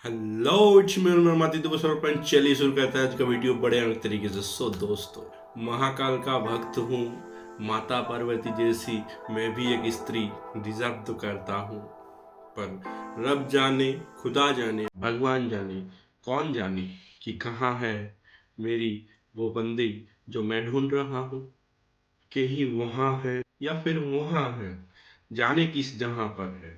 Hello it's me नर्मदी दिवस और अपन चलिए शुरू करते हैं आज का वीडियो बड़े अंक तरीके से। दोस्तों, महाकाल का भक्त हूँ, माता पार्वती जैसी मैं भी एक स्त्री डिजर्व तो करता हूँ, पर रब जाने, खुदा जाने, भगवान जाने, कौन जाने कि कहाँ है मेरी वो बंदी जो मैं ढूंढ रहा हूँ। कहीं वहाँ है या फिर वहाँ है, जाने किस जहाँ पर है।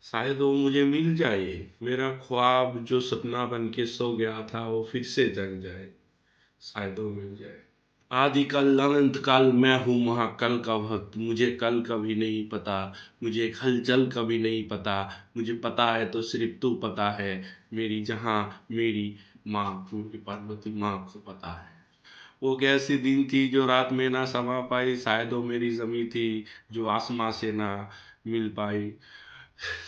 शायद वो मुझे मिल जाए, मेरा ख्वाब जो सपना बन के सो गया था वो फिर से जग जाए। शायद वो मिल जाए। आदि काल अनंत काल मैं हूँ महाकाल का भक्त, मुझे कल कभी नहीं पता, मुझे हलचल कभी नहीं पता। मुझे पता है तो सिर्फ तू पता है, मेरी जहाँ मेरी माँ मेरी पार्वती माँ को पता है। वो कैसी दिन थी जो रात में ना समा पाई, शायद वो मेरी जमी थी जो आसमां से ना मिल पाई।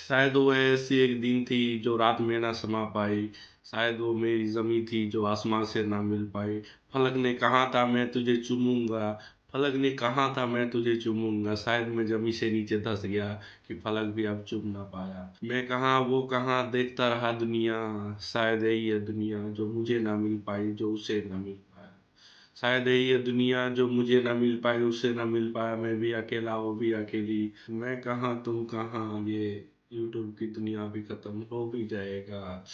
शायद वो ऐसी एक दिन थी जो रात में ना समा पाई, शायद वो मेरी जमी थी जो आसमां से ना मिल पाई। फलक ने कहा था मैं तुझे चूमूंगा, फलक ने कहा था मैं तुझे चूमूंगा, शायद मैं जमी से नीचे धंस गया कि फलक भी अब चूम ना पाया। मैं कहाँ वो कहाँ देखता रहा दुनिया, शायद यही है दुनिया जो मुझे ना मिल पाई जो उसे ना मिल पाया। शायद यही है दुनिया जो मुझे ना मिल पाई उसे ना मिल पाया, मैं भी अकेला वो भी अकेली। मैं कहाँ तुम कहाँ, ये यूट्यूब की दुनिया भी खत्म हो भी जाएगा।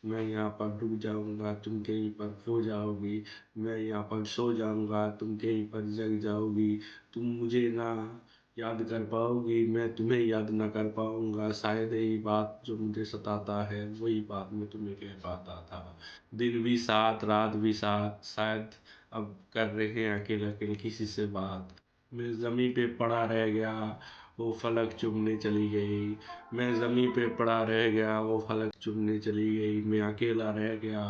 मैं यहाँ पर डूब जाऊंगा तुम कहीं पर खो जाओगी, मैं यहाँ पर सो जाऊंगा तुम कहीं पर जग जाओगी। तुम मुझे ना याद कर पाओगी मैं तुम्हें याद ना कर पाऊंगा, शायद यही बात जो मुझे सताता है वही बात मैं तुम्हें कह पाता था। दिन भी साथ रात भी साथ, शायद अब कर रहे हैं अकेले अकेले किसी से बात। मैं ज़मीं पे पड़ा रह गया वो फलक चुमने चली गई, मैं ज़मीं पे पड़ा रह गया वो फलक चुमने चली गई, मैं अकेला रह गया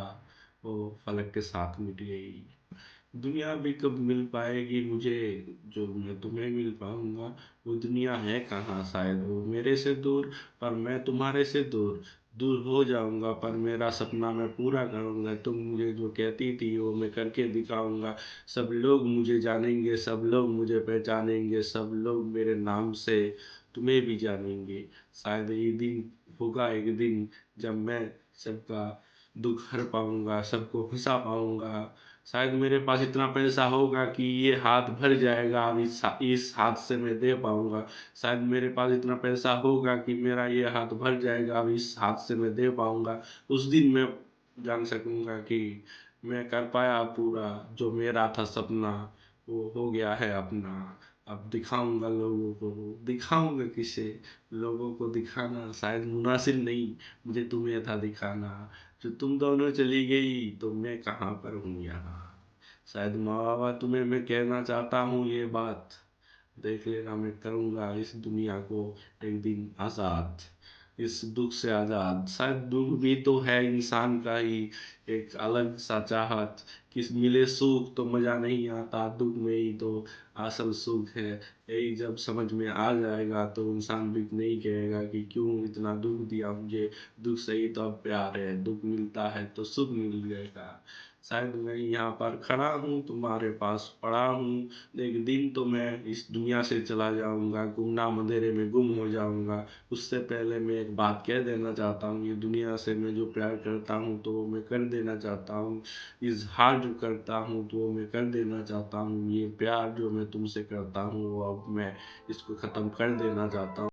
वो फलक के साथ मिट गई। दुनिया भी कब मिल पाएगी मुझे जो मैं तुम्हें मिल पाऊंगा। वो दुनिया है कहाँ, शायद वो मेरे से दूर, पर मैं तुम्हारे से दूर। दूर हो जाऊंगा पर मेरा सपना मैं पूरा करूंगा, तुम मुझे जो कहती थी वो मैं करके दिखाऊंगा। सब लोग मुझे जानेंगे, सब लोग मुझे पहचानेंगे, सब लोग मेरे नाम से तुम्हें भी जानेंगे। शायद ये दिन होगा एक दिन जब मैं सबका दुख हर पाऊंगा, सबको हंसा पाऊंगा। शायद मेरे पास इतना पैसा होगा कि ये हाथ भर जाएगा, अब इस हाथ से मैं दे पाऊंगा। शायद मेरे पास इतना पैसा होगा कि मेरा ये हाथ भर जाएगा, अब इस हाथ से मैं दे पाऊंगा। उस दिन मैं जान सकूंगा कि मैं कर पाया पूरा जो मेरा था सपना, वो हो गया है अपना। अब दिखाऊंगा लोगों को, दिखाऊंगा किसे, लोगों को दिखाना शायद मुनासिब नहीं, मुझे तुम्हें था दिखाना। जो तुम दोनों चली गई तो मैं कहाँ पर हूँ यहाँ। शायद माँ बाबा तुम्हें मैं कहना चाहता हूँ ये बात, देख लेना मैं करूँगा इस दुनिया को एक दिन आज़ाद, इस दुख से आज़ाद। शायद दुख भी तो है इंसान का ही एक अलग सा चाहत, किस मिले सुख तो मज़ा नहीं आता, दुख में ही तो असल सुख है। यही जब समझ में आ जाएगा तो इंसान भी नहीं कहेगा कि क्यों इतना दुख दिया मुझे। दुख से ही तो अब प्यार है, दुख मिलता है तो सुख मिल जाएगा। शायद मैं यहाँ पर खड़ा हूँ तुम्हारे पास पड़ा हूँ, एक दिन तो मैं इस दुनिया से चला जाऊंगा, गुमनाम अंधेरे में गुम हो जाऊंगा। उससे पहले मैं एक बात कह देना चाहता हूँ, ये दुनिया से मैं जो प्यार करता हूँ तो वो मैं कर देना चाहता हूँ। इजहार जो करता हूँ तो वो मैं कर देना चाहता हूँ। ये प्यार जो मैं तुमसे करता हूँ वो अब मैं इसको ख़त्म कर देना चाहता हूँ।